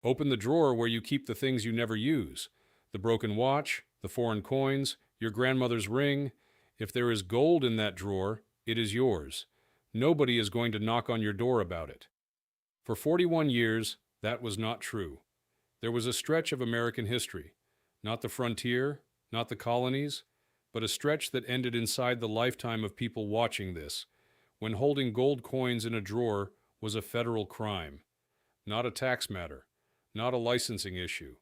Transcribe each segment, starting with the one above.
Open the drawer where you keep the things you never use. The broken watch, the foreign coins, your grandmother's ring. If there is gold in that drawer, it is yours. Nobody is going to knock on your door about it. For 41 years, that was not true. There was a stretch of American history, not the frontier, not the colonies, but a stretch that ended inside the lifetime of people watching this, when holding gold coins in a drawer was a federal crime. Not a tax matter, not a licensing issue.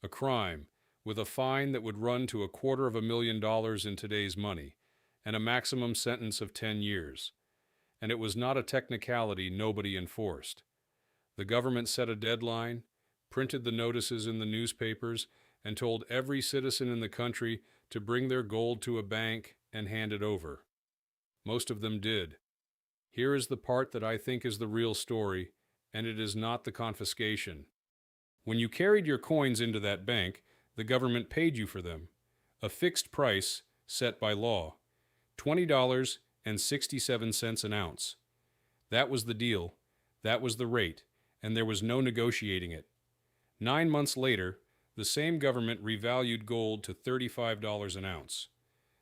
A crime, with a fine that would run to $250,000 in today's money, and a maximum sentence of 10 years. And it was not a technicality nobody enforced. The government set a deadline, printed the notices in the newspapers, and told every citizen in the country to bring their gold to a bank and hand it over. Most of them did. Here is the part that I think is the real story, and it is not the confiscation. When you carried your coins into that bank, the government paid you for them. A fixed price set by law. $20.67 an ounce. That was the deal. That was the rate, and there was no negotiating it. 9 months later, the same government revalued gold to $35 an ounce.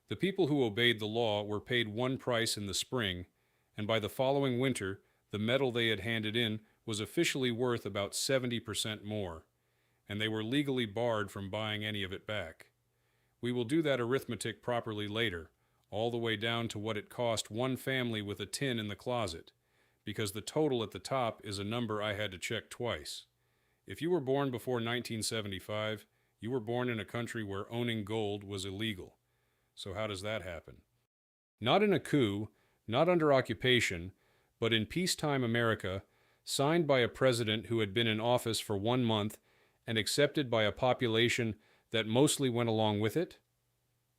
The people who obeyed the law were paid one price in the spring, and by the following winter, the metal they had handed in was officially worth about 70% more, and they were legally barred from buying any of it back. We will do that arithmetic properly later, all the way down to what it cost one family with a tin in the closet, because the total at the top is a number I had to check twice. If you were born before 1975, you were born in a country where owning gold was illegal. So how does that happen? Not in a coup, not under occupation, but in peacetime America, signed by a president who had been in office for 1 month and accepted by a population that mostly went along with it?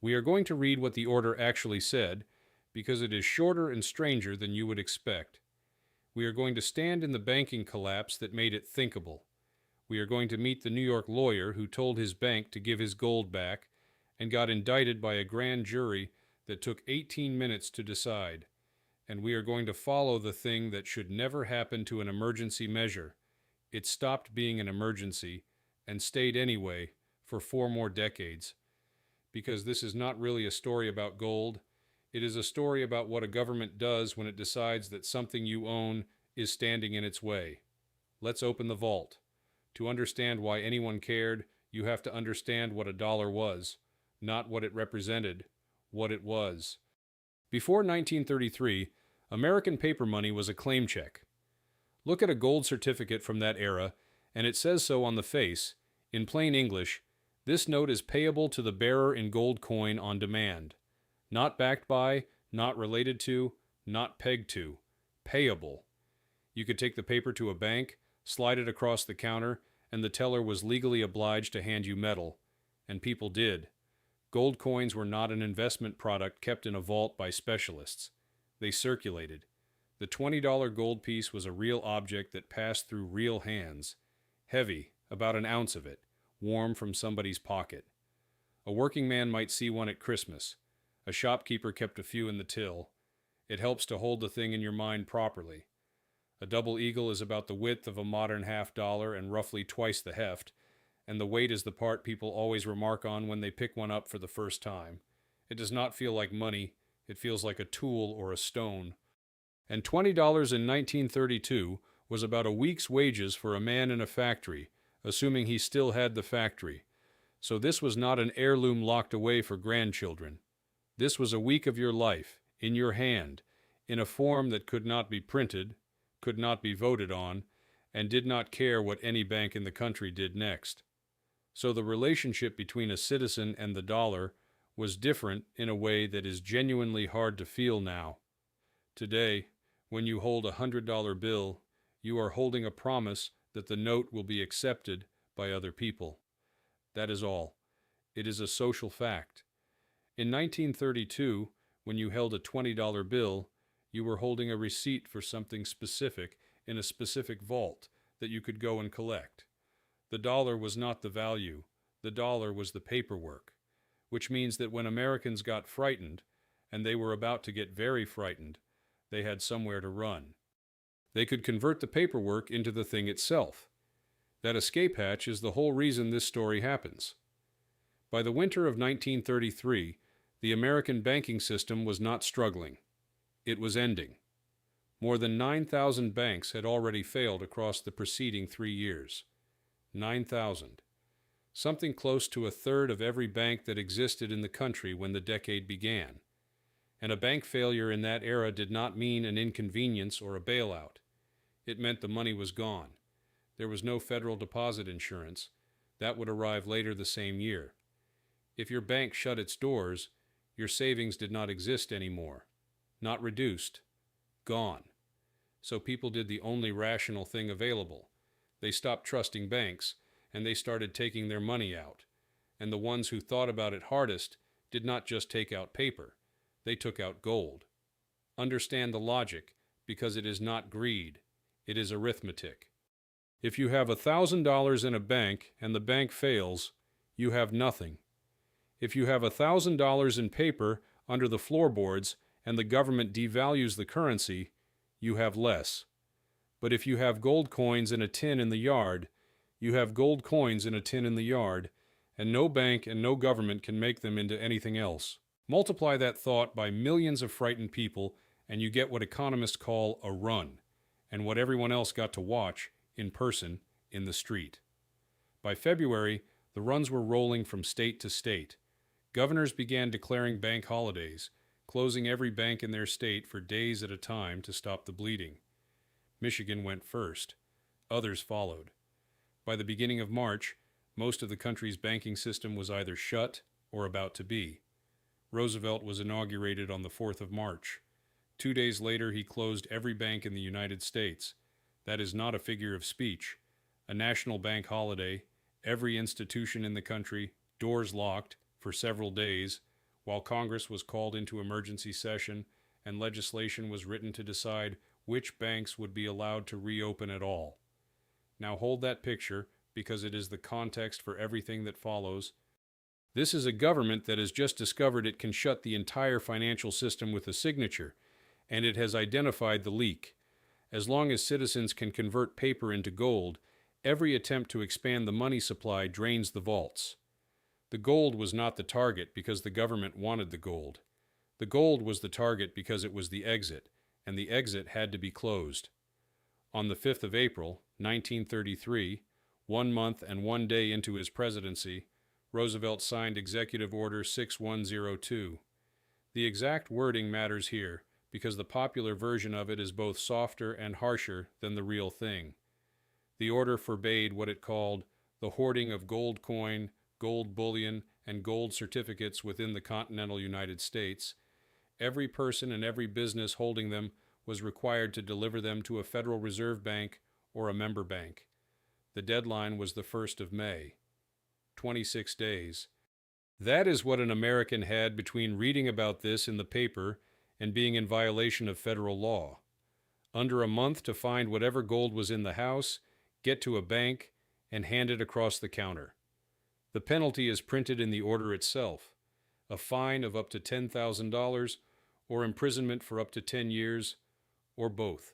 We are going to read what the order actually said, because it is shorter and stranger than you would expect. We are going to stand in the banking collapse that made it thinkable. We are going to meet the New York lawyer who told his bank to give his gold back and got indicted by a grand jury that took 18 minutes to decide. And we are going to follow the thing that should never happen to an emergency measure. It stopped being an emergency and stayed anyway for 4 more decades. Because this is not really a story about gold. It is a story about what a government does when it decides that something you own is standing in its way. Let's open the vault. To understand why anyone cared, you have to understand what a dollar was, not what it represented, what it was. Before 1933, American paper money was a claim check. Look at a gold certificate from that era, and it says so on the face. In plain English, this note is payable to the bearer in gold coin on demand. Not backed by, not related to, not pegged to. Payable. You could take the paper to a bank, slide it across the counter, and the teller was legally obliged to hand you metal. And people did. Gold coins were not an investment product kept in a vault by specialists. They circulated. The $20 gold piece was a real object that passed through real hands. Heavy, about an ounce of it, warm from somebody's pocket. A working man might see one at Christmas. A shopkeeper kept a few in the till. It helps to hold the thing in your mind properly. A double eagle is about the width of a modern half-dollar and roughly twice the heft, and the weight is the part people always remark on when they pick one up for the first time. It does not feel like money, it feels like a tool or a stone. And $20 in 1932 was about a week's wages for a man in a factory, assuming he still had the factory. So this was not an heirloom locked away for grandchildren. This was a week of your life, in your hand, in a form that could not be printed, could not be voted on, and did not care what any bank in the country did next. So the relationship between a citizen and the dollar was different in a way that is genuinely hard to feel now. Today, when you hold a $100 bill, you are holding a promise that the note will be accepted by other people. That is all. It is a social fact. In 1932, when you held a $20 bill, you were holding a receipt for something specific in a specific vault that you could go and collect. The dollar was not the value. The dollar was the paperwork, which means that when Americans got frightened, and they were about to get very frightened, they had somewhere to run. They could convert the paperwork into the thing itself. That escape hatch is the whole reason this story happens. By the winter of 1933, the American banking system was not struggling. It was ending. More than 9,000 banks had already failed across the preceding 3 years. 9,000. Something close to a third of every bank that existed in the country when the decade began. And a bank failure in that era did not mean an inconvenience or a bailout. It meant the money was gone. There was no federal deposit insurance. That would arrive later the same year. If your bank shut its doors, your savings did not exist anymore. Not reduced. Gone. So people did the only rational thing available. They stopped trusting banks, and they started taking their money out. And the ones who thought about it hardest did not just take out paper. They took out gold. Understand the logic, because it is not greed. It is arithmetic. If you have $1,000 in a bank and the bank fails, you have nothing. If you have $1,000 in paper under the floorboards and the government devalues the currency, you have less. But if you have gold coins in a tin in the yard, you have gold coins in a tin in the yard, and no bank and no government can make them into anything else. Multiply that thought by millions of frightened people, and you get what economists call a run, and what everyone else got to watch, in person, in the street. By February, the runs were rolling from state to state. Governors began declaring bank holidays, closing every bank in their state for days at a time to stop the bleeding. Michigan went first. Others followed. By the beginning of March, most of the country's banking system was either shut or about to be. Roosevelt was inaugurated on the 4th of March. 2 days later, he closed every bank in the United States. That is not a figure of speech. A national bank holiday, every institution in the country, doors locked, for several days, while Congress was called into emergency session and legislation was written to decide which banks would be allowed to reopen at all. Now hold that picture, because it is the context for everything that follows. This is a government that has just discovered it can shut the entire financial system with a signature, and it has identified the leak. As long as citizens can convert paper into gold, every attempt to expand the money supply drains the vaults. The gold was not the target because the government wanted the gold. The gold was the target because it was the exit, and the exit had to be closed. On the 5th of April, 1933, 1 month and 1 day into his presidency, Roosevelt signed Executive Order 6102. The exact wording matters here because the popular version of it is both softer and harsher than the real thing. The order forbade what it called the hoarding of gold coin, gold bullion, and gold certificates within the continental United States. Every person and every business holding them was required to deliver them to a Federal Reserve Bank or a member bank. The deadline was the 1st of May. 26 days. That is what an American had between reading about this in the paper and being in violation of federal law. Under a month to find whatever gold was in the house, get to a bank, and hand it across the counter. The penalty is printed in the order itself: a fine of up to $10,000, or imprisonment for up to 10 years, or both.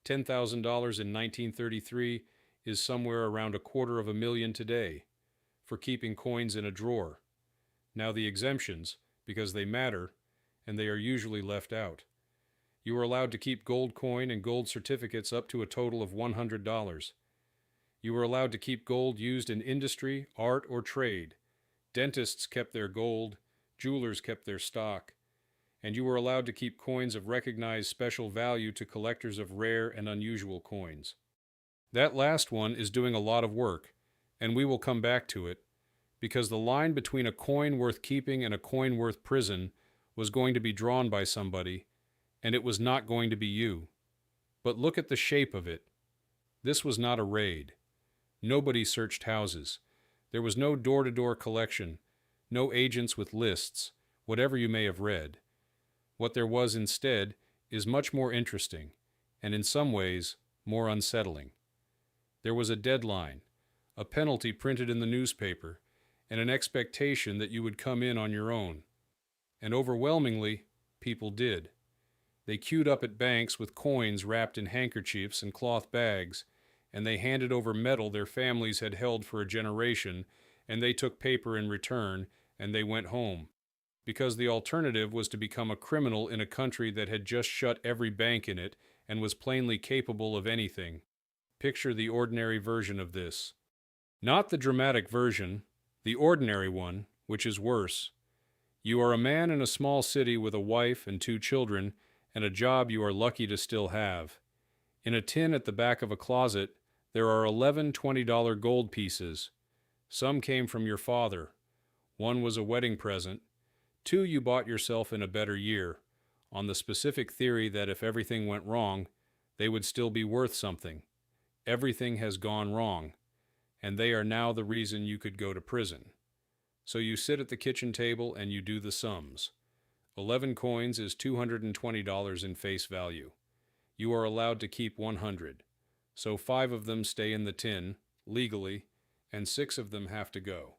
$10,000 in 1933 is somewhere around $250,000 today, for keeping coins in a drawer. Now the exemptions, because they matter, and they are usually left out. You are allowed to keep gold coin and gold certificates up to a total of $100. You were allowed to keep gold used in industry, art, or trade. Dentists kept their gold, jewelers kept their stock, and you were allowed to keep coins of recognized special value to collectors of rare and unusual coins. That last one is doing a lot of work, and we will come back to it, because the line between a coin worth keeping and a coin worth prison was going to be drawn by somebody, and it was not going to be you. But look at the shape of it. This was not a raid. Nobody searched houses. There was no door-to-door collection, no agents with lists, whatever you may have read. What there was instead is much more interesting, and in some ways, more unsettling. There was a deadline, a penalty printed in the newspaper, and an expectation that you would come in on your own. And overwhelmingly, people did. They queued up at banks with coins wrapped in handkerchiefs and cloth bags, and they handed over metal their families had held for a generation, and they took paper in return, and they went home. Because the alternative was to become a criminal in a country that had just shut every bank in it and was plainly capable of anything. Picture the ordinary version of this. Not the dramatic version, the ordinary one, which is worse. You are a man in a small city with a wife and 2 children and a job you are lucky to still have. In a tin at the back of a closet, there are 11 $20 gold pieces. Some came from your father. 1 was a wedding present. 2 you bought yourself in a better year, on the specific theory that if everything went wrong, they would still be worth something. Everything has gone wrong, and they are now the reason you could go to prison. So you sit at the kitchen table and you do the sums. 11 coins is $220 in face value. You are allowed to keep 100. So 5 of them stay in the tin, legally, and 6 of them have to go.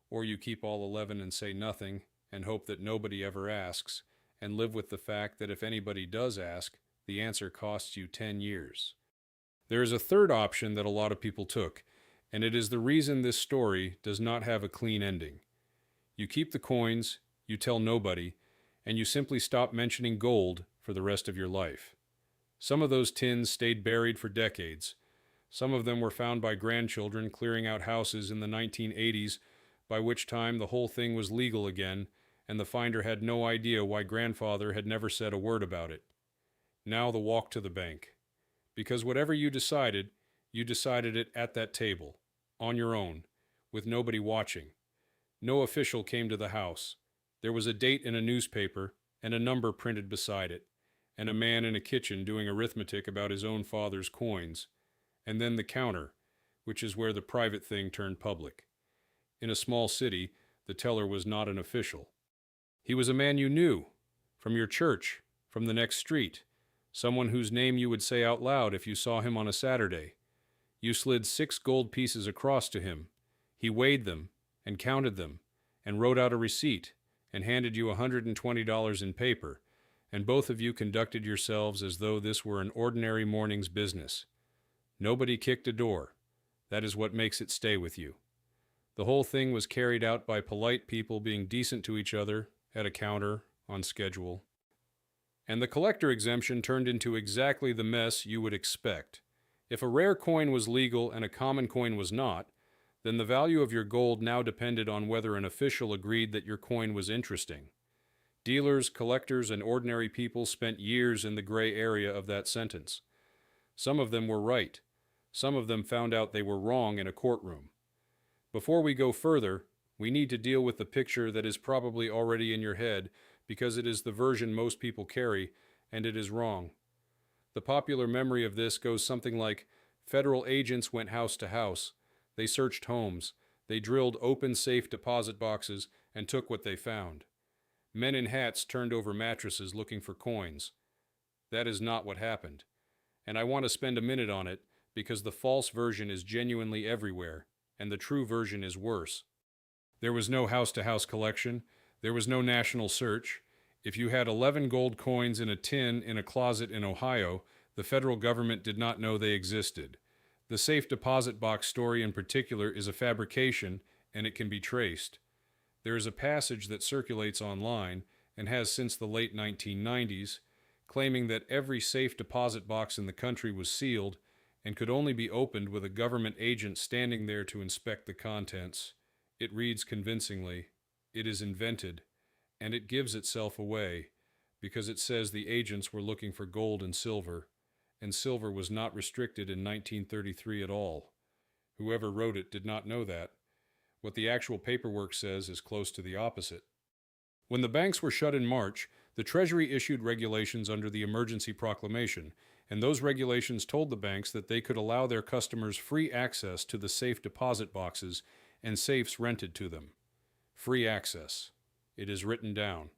Or you keep all 11 and say nothing, and hope that nobody ever asks, and live with the fact that if anybody does ask, the answer costs you 10 years. There is a third option that a lot of people took, and it is the reason this story does not have a clean ending. You keep the coins, you tell nobody, and you simply stop mentioning gold for the rest of your life. Some of those tins stayed buried for decades. Some of them were found by grandchildren clearing out houses in the 1980s, by which time the whole thing was legal again, and the finder had no idea why grandfather had never said a word about it. Now the walk to the bank. Because whatever you decided it at that table, on your own, with nobody watching. No official came to the house. There was a date in a newspaper and a number printed beside it, and a man in a kitchen doing arithmetic about his own father's coins, and then the counter, which is where the private thing turned public. In a small city, the teller was not an official. He was a man you knew, from your church, from the next street, someone whose name you would say out loud if you saw him on a Saturday. You slid 6 gold pieces across to him. He weighed them, and counted them, and wrote out a receipt, and handed you $120 in paper, and both of you conducted yourselves as though this were an ordinary morning's business. Nobody kicked a door. That is what makes it stay with you. The whole thing was carried out by polite people being decent to each other, at a counter, on schedule. And the collector exemption turned into exactly the mess you would expect. If a rare coin was legal and a common coin was not, then the value of your gold now depended on whether an official agreed that your coin was interesting. Dealers, collectors, and ordinary people spent years in the gray area of that sentence. Some of them were right. Some of them found out they were wrong in a courtroom. Before we go further, we need to deal with the picture that is probably already in your head because it is the version most people carry, and it is wrong. The popular memory of this goes something like, federal agents went house to house. They searched homes. They drilled open safe deposit boxes and took what they found. Men in hats turned over mattresses looking for coins. That is not what happened. And I want to spend a minute on it because the false version is genuinely everywhere, and the true version is worse. There was no house-to-house collection. There was no national search. If you had 11 gold coins in a tin in a closet in Ohio, the federal government did not know they existed. The safe deposit box story in particular is a fabrication, and it can be traced. There is a passage that circulates online, and has since the late 1990s, claiming that every safe deposit box in the country was sealed and could only be opened with a government agent standing there to inspect the contents. It reads convincingly, it is invented, and it gives itself away, because it says the agents were looking for gold and silver was not restricted in 1933 at all. Whoever wrote it did not know that. What the actual paperwork says is close to the opposite. When the banks were shut in March, the Treasury issued regulations under the emergency proclamation, and those regulations told the banks that they could allow their customers free access to the safe deposit boxes and safes rented to them. Free access. It is written down.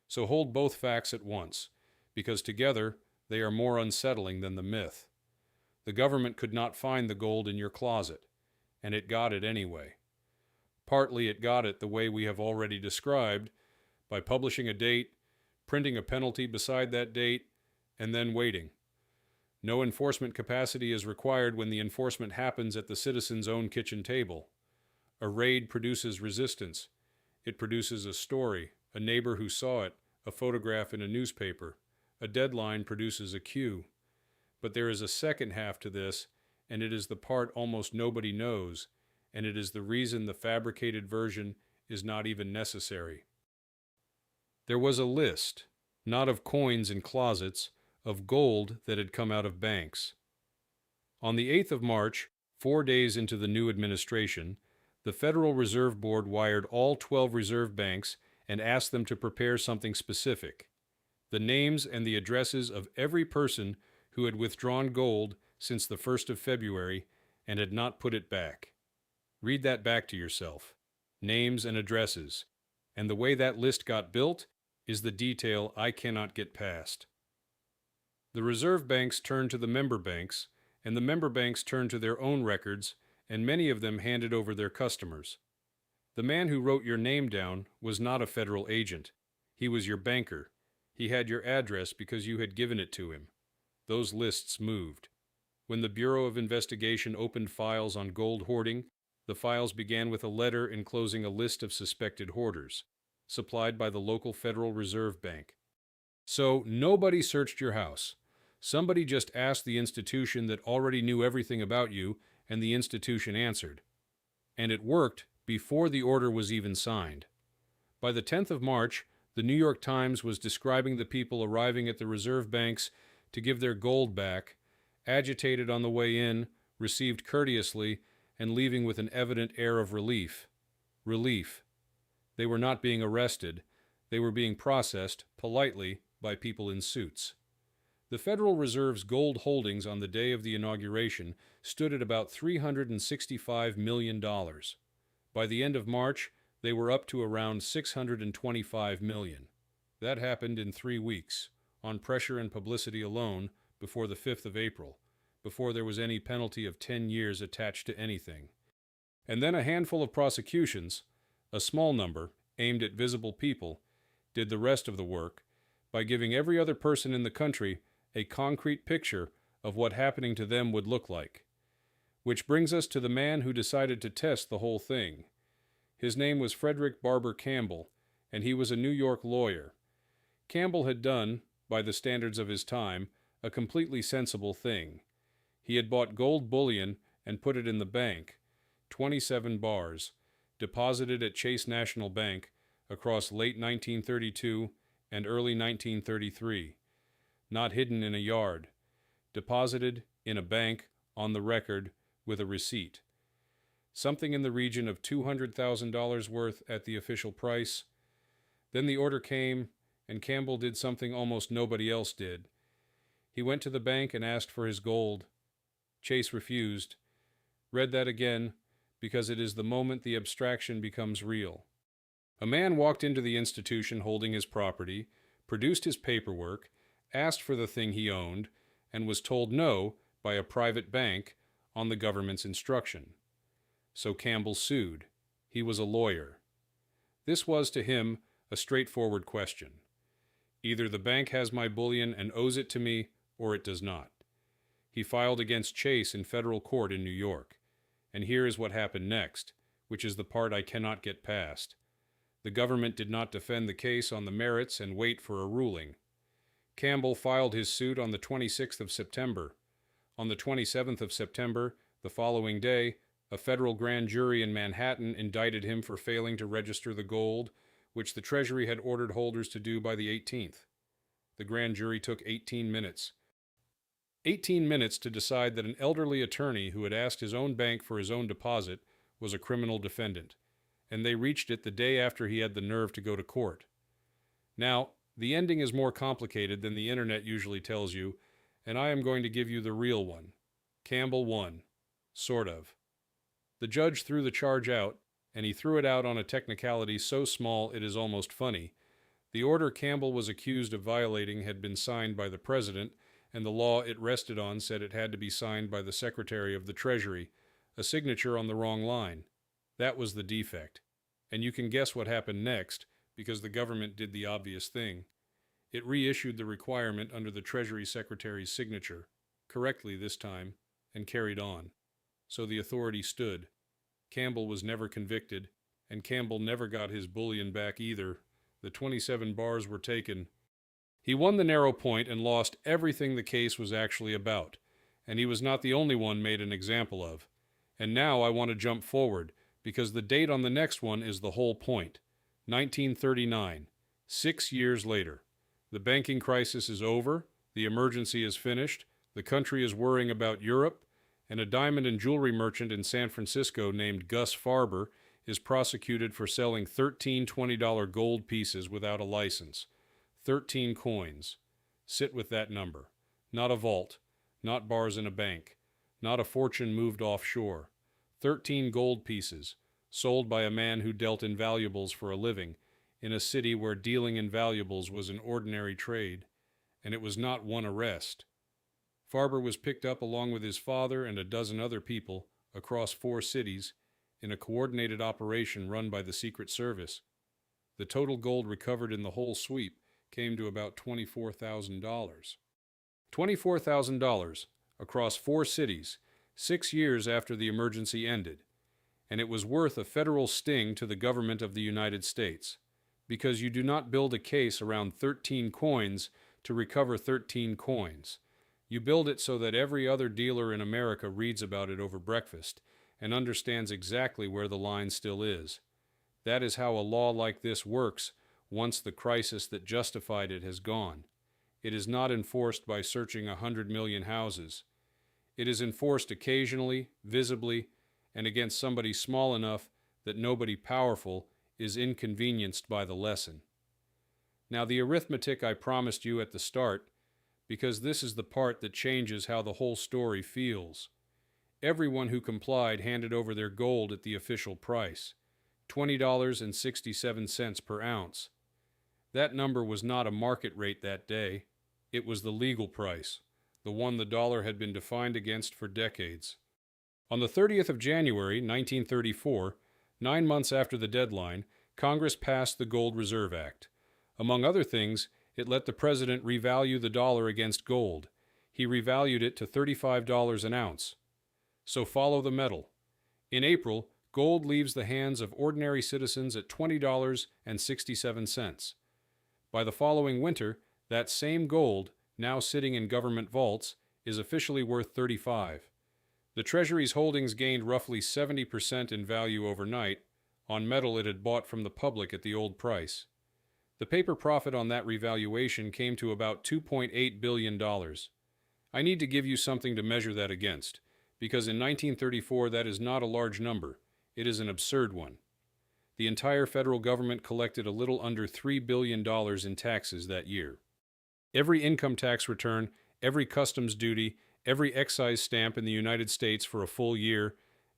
So hold both facts at once, because together they are more unsettling than the myth. The government could not find the gold in your closet, and it got it anyway. Partly it got it the way we have already described, by publishing a date, printing a penalty beside that date, and then waiting. No enforcement capacity is required when the enforcement happens at the citizen's own kitchen table. A raid produces resistance. It produces a story, a neighbor who saw it, a photograph in a newspaper. A deadline produces a cue. But there is a second half to this, and it is the part almost nobody knows, and it is the reason the fabricated version is not even necessary. There was a list, not of coins in closets, of gold that had come out of banks. On the 8th of March, 4 days into the new administration, the Federal Reserve Board wired all 12 reserve banks and asked them to prepare something specific: the names and the addresses of every person who had withdrawn gold since the 1st of February and had not put it back. Read that back to yourself. Names and addresses. And the way that list got built is the detail I cannot get past. The reserve banks turned to the member banks, and the member banks turned to their own records, and many of them handed over their customers. The man who wrote your name down was not a federal agent. He was your banker. He had your address because you had given it to him. Those lists moved. When the Bureau of Investigation opened files on gold hoarding, the files began with a letter enclosing a list of suspected hoarders, supplied by the local Federal Reserve Bank. So nobody searched your house. Somebody just asked the institution that already knew everything about you, and the institution answered. And it worked before the order was even signed. By the 10th of March, the New York Times was describing the people arriving at the reserve banks to give their gold back, agitated on the way in, received courteously, and leaving with an evident air of relief. Relief. They were not being arrested. They were being processed, politely, by people in suits. The Federal Reserve's gold holdings on the day of the inauguration stood at about $365 million. By the end of March, they were up to around $625 million. That happened in 3 weeks, on pressure and publicity alone, before the 5th of April, before there was any penalty of 10 years attached to anything. And then a handful of prosecutions, a small number, aimed at visible people, did the rest of the work by giving every other person in the country a concrete picture of what happening to them would look like. Which brings us to the man who decided to test the whole thing. His name was Frederick Barber Campbell, and he was a New York lawyer. Campbell had done, by the standards of his time, a completely sensible thing. He had bought gold bullion and put it in the bank, 27 bars, deposited at Chase National Bank across late 1932 and early 1933, not hidden in a yard, deposited in a bank on the record with a receipt. Something in the region of $200,000 worth at the official price. Then the order came, and Campbell did something almost nobody else did. He went to the bank and asked for his gold. Chase refused. Read that again, because it is the moment the abstraction becomes real. A man walked into the institution holding his property, produced his paperwork, asked for the thing he owned, and was told no by a private bank on the government's instruction. So Campbell sued. He was a lawyer. This was, to him, a straightforward question. Either the bank has my bullion and owes it to me, or it does not. He filed against Chase in federal court in New York. And here is what happened next, which is the part I cannot get past. The government did not defend the case on the merits and wait for a ruling. Campbell filed his suit on the 26th of September. On the 27th of September, the following day, a federal grand jury in Manhattan indicted him for failing to register the gold, which the Treasury had ordered holders to do by the 18th. The grand jury took 18 minutes. 18 minutes to decide that an elderly attorney who had asked his own bank for his own deposit was a criminal defendant, and they reached it the day after he had the nerve to go to court. Now, the ending is more complicated than the internet usually tells you, and I am going to give you the real one. Campbell won. Sort of. The judge threw the charge out, and he threw it out on a technicality so small it is almost funny. The order Campbell was accused of violating had been signed by the president, and the law it rested on said it had to be signed by the Secretary of the Treasury, a signature on the wrong line. That was the defect. And you can guess what happened next, because the government did the obvious thing. It reissued the requirement under the Treasury Secretary's signature. correctly this time, and carried on. So the authority stood. Campbell was never convicted, and Campbell never got his bullion back either. The 27 bars were taken. He won the narrow point and lost everything the case was actually about, and he was not the only one made an example of. And now I want to jump forward, because the date on the next one is the whole point. 1939, 6 years later. The banking crisis is over, the emergency is finished, the country is worrying about Europe, and a diamond and jewelry merchant in San Francisco named Gus Farber is prosecuted for selling 13 $20 gold pieces without a license. 13 coins. Sit with that number. Not a vault, not bars in a bank, not a fortune moved offshore. 13 gold pieces, sold by a man who dealt in valuables for a living, in a city where dealing in valuables was an ordinary trade, and it was not one arrest. Farber was picked up along with his father and a dozen other people across 4 cities in a coordinated operation run by the Secret Service. The total gold recovered in the whole sweep came to about $24,000. $24,000 across 4 cities, 6 years after the emergency ended, and it was worth a federal sting to the government of the United States, because you do not build a case around 13 coins to recover 13 coins. You build it so that every other dealer in America reads about it over breakfast and understands exactly where the line still is. That is how a law like this works once the crisis that justified it has gone. It is not enforced by searching 100 million houses. It is enforced occasionally, visibly, and against somebody small enough that nobody powerful is inconvenienced by the lesson. Now, the arithmetic I promised you at the start, because this is the part that changes how the whole story feels. Everyone who complied handed over their gold at the official price, $20.67 per ounce. That number was not a market rate that day. It was the legal price, the one the dollar had been defined against for decades. On the 30th of January, 1934, 9 months after the deadline, Congress passed the Gold Reserve Act. Among other things, it let the president revalue the dollar against gold. He revalued it to $35 an ounce. So follow the metal. In April, gold leaves the hands of ordinary citizens at $20.67. By the following winter, that same gold, now sitting in government vaults, is officially worth $35. The Treasury's holdings gained roughly 70% in value overnight. On metal it had bought from the public at the old price. The paper profit on that revaluation came to about $2.8 billion. I need to give you something to measure that against, because in 1934 that is not a large number. It is an absurd one. The entire federal government collected a little under $3 billion in taxes that year. Every income tax return, every customs duty, every excise stamp in the United States for a full year,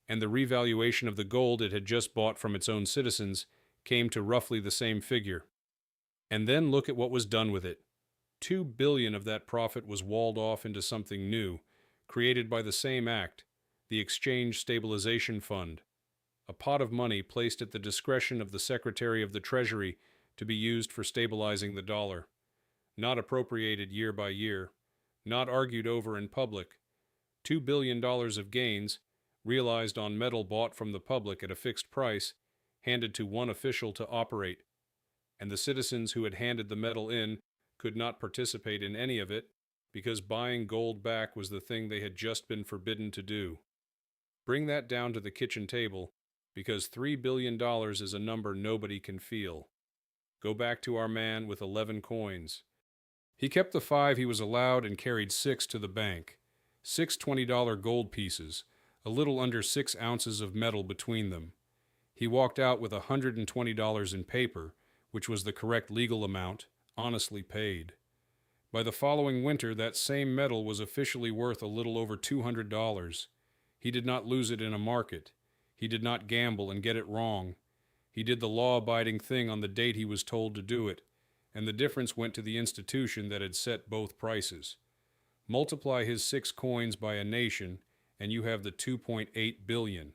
and the revaluation of the gold it had just bought from its own citizens came to roughly the same figure. And then look at what was done with it. $2 billion of that profit was walled off into something new, created by the same act, the Exchange Stabilization Fund, a pot of money placed at the discretion of the Secretary of the Treasury to be used for stabilizing the dollar, not appropriated year by year, not argued over in public. $2 billion of gains, realized on metal bought from the public at a fixed price, handed to one official to operate, and the citizens who had handed the metal in could not participate in any of it because buying gold back was the thing they had just been forbidden to do. Bring that down to the kitchen table, because $3 billion is a number nobody can feel. Go back to our man with 11 coins. He kept the 5 he was allowed and carried 6 to the bank. 6 $20 gold pieces, a little under 6 ounces of metal between them. He walked out with $120 in paper, which was the correct legal amount, honestly paid. By the following winter, that same metal was officially worth a little over $200. He did not lose it in a market. He did not gamble and get it wrong. He did the law-abiding thing on the date he was told to do it, and the difference went to the institution that had set both prices. Multiply his 6 coins by a nation, and you have the $2.8 billion.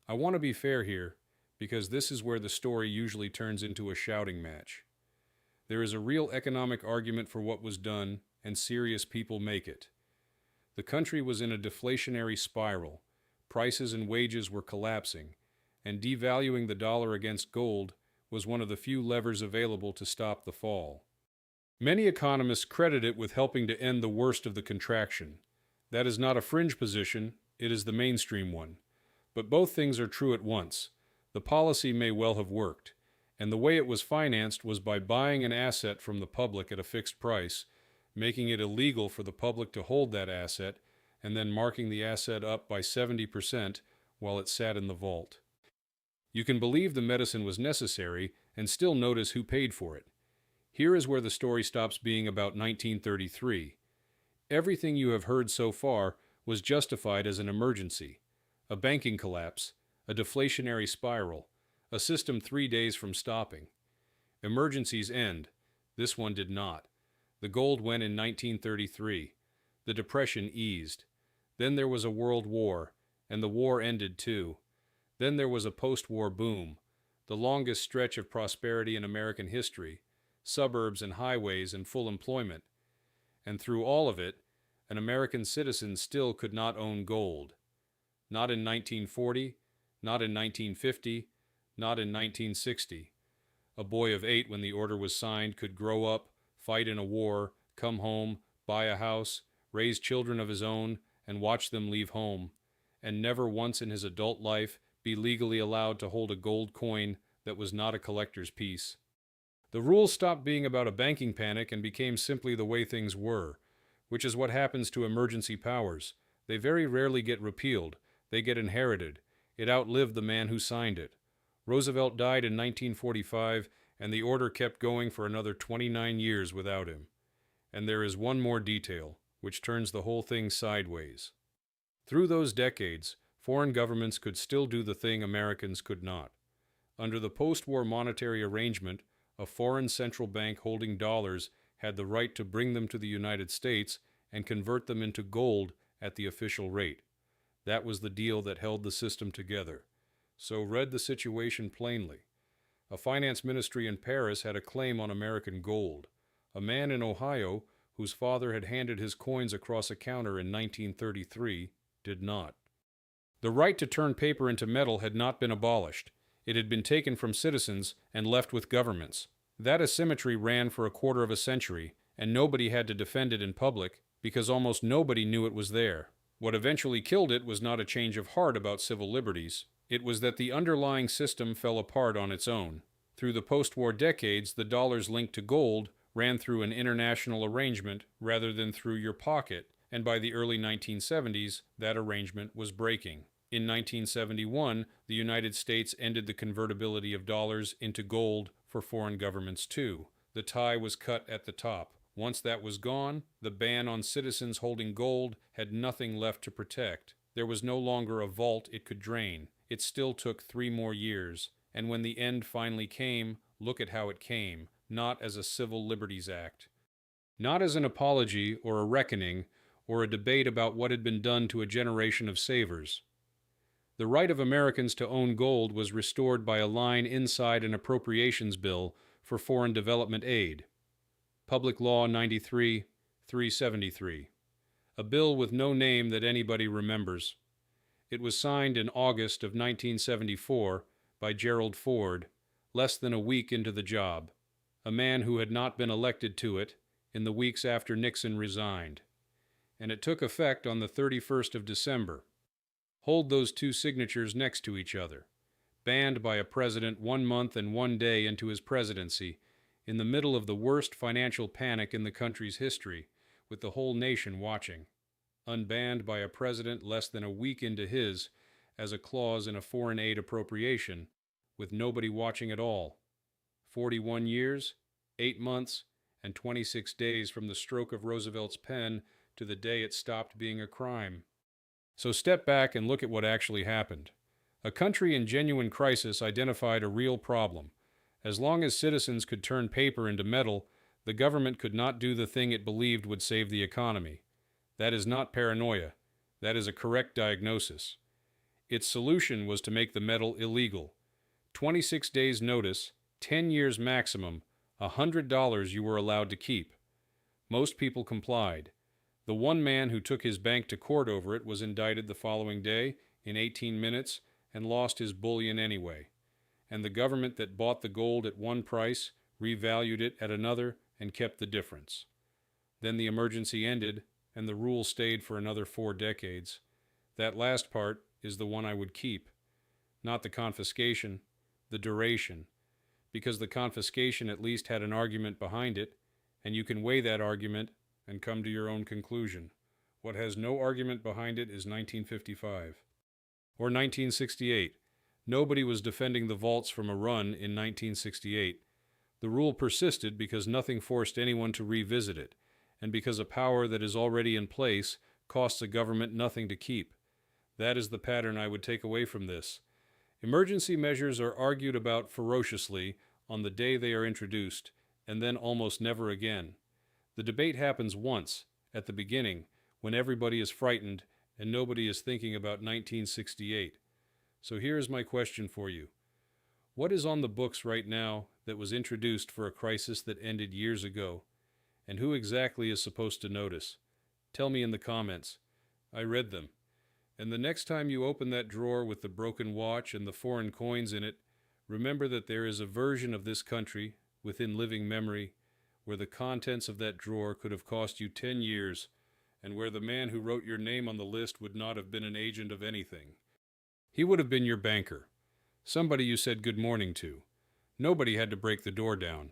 I want to be fair here, because this is where the story usually turns into a shouting match. There is a real economic argument for what was done, and serious people make it. The country was in a deflationary spiral. Prices and wages were collapsing, and devaluing the dollar against gold was one of the few levers available to stop the fall. Many economists credit it with helping to end the worst of the contraction. That is not a fringe position, it is the mainstream one. But both things are true at once. The policy may well have worked, and the way it was financed was by buying an asset from the public at a fixed price, making it illegal for the public to hold that asset, and then marking the asset up by 70% while it sat in the vault. You can believe the medicine was necessary and still notice who paid for it. Here is where the story stops being about 1933. Everything you have heard so far was justified as an emergency, a banking collapse, a deflationary spiral, a system 3 days from stopping. Emergencies end. This one did not. The gold went in 1933. The Depression eased. Then there was a world war, and the war ended too. Then there was a post-war boom, the longest stretch of prosperity in American history, suburbs and highways and full employment. And through all of it, an American citizen still could not own gold. Not in 1940, not in 1950, not in 1960. A boy of 8 when the order was signed could grow up, fight in a war, come home, buy a house, raise children of his own, and watch them leave home, and never once in his adult life be legally allowed to hold a gold coin that was not a collector's piece. The rules stopped being about a banking panic and became simply the way things were, which is what happens to emergency powers. They very rarely get repealed. They get inherited. It outlived the man who signed it. Roosevelt died in 1945, and the order kept going for another 29 years without him. And there is one more detail, which turns the whole thing sideways. Through those decades, foreign governments could still do the thing Americans could not. Under the post-war monetary arrangement, a foreign central bank holding dollars had the right to bring them to the United States and convert them into gold at the official rate. That was the deal that held the system together. So read the situation plainly. A finance ministry in Paris had a claim on American gold. A man in Ohio, whose father had handed his coins across a counter in 1933, did not. The right to turn paper into metal had not been abolished. It had been taken from citizens and left with governments. That asymmetry ran for a quarter of a century, and nobody had to defend it in public because almost nobody knew it was there. What eventually killed it was not a change of heart about civil liberties. It was that the underlying system fell apart on its own. Through the post-war decades, the dollar's link to gold ran through an international arrangement rather than through your pocket, and by the early 1970s, that arrangement was breaking. In 1971, the United States ended the convertibility of dollars into gold for foreign governments too. The tie was cut at the top. Once that was gone, the ban on citizens holding gold had nothing left to protect. There was no longer a vault it could drain. It still took 3 more years. And when the end finally came, look at how it came, not as a Civil Liberties Act. Not as an apology or a reckoning or a debate about what had been done to a generation of savers. The right of Americans to own gold was restored by a line inside an appropriations bill for foreign development aid. Public Law 93-373. A bill with no name that anybody remembers. It was signed in August of 1974 by Gerald Ford, less than a week into the job, a man who had not been elected to it in the weeks after Nixon resigned. And it took effect on the 31st of December. Hold those 2 signatures next to each other. Banned by a president 1 month and 1 day into his presidency, in the middle of the worst financial panic in the country's history, with the whole nation watching. Unbanned by a president less than a week into his, as a clause in a foreign aid appropriation, with nobody watching at all. 41 years, 8 months, and 26 days from the stroke of Roosevelt's pen to the day it stopped being a crime. So step back and look at what actually happened. A country in genuine crisis identified a real problem. As long as citizens could turn paper into metal, the government could not do the thing it believed would save the economy. That is not paranoia. That is a correct diagnosis. Its solution was to make the metal illegal. 26 days notice, 10 years maximum, $100 you were allowed to keep. Most people complied. The one man who took his bank to court over it was indicted the following day in 18 minutes and lost his bullion anyway. And the government that bought the gold at one price revalued it at another and kept the difference. Then the emergency ended, and the rule stayed for another 4 decades. That last part is the one I would keep. Not the confiscation, the duration. Because the confiscation at least had an argument behind it, and you can weigh that argument and come to your own conclusion. What has no argument behind it is 1955. Or 1968. Nobody was defending the vaults from a run in 1968. The rule persisted because nothing forced anyone to revisit it, and because a power that is already in place costs a government nothing to keep. That is the pattern I would take away from this. Emergency measures are argued about ferociously on the day they are introduced, and then almost never again. The debate happens once, at the beginning, when everybody is frightened and nobody is thinking about 1968. So here is my question for you. What is on the books right now that was introduced for a crisis that ended years ago? And who exactly is supposed to notice? Tell me in the comments. I read them. And the next time you open that drawer with the broken watch and the foreign coins in it, remember that there is a version of this country, within living memory, where the contents of that drawer could have cost you 10 years, and where the man who wrote your name on the list would not have been an agent of anything. He would have been your banker, somebody you said good morning to. Nobody had to break the door down.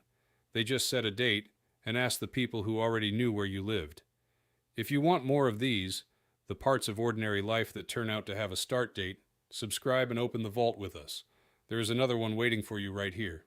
They just set a date and asked the people who already knew where you lived. If you want more of these, the parts of ordinary life that turn out to have a start date, subscribe and open the vault with us. There is another one waiting for you right here.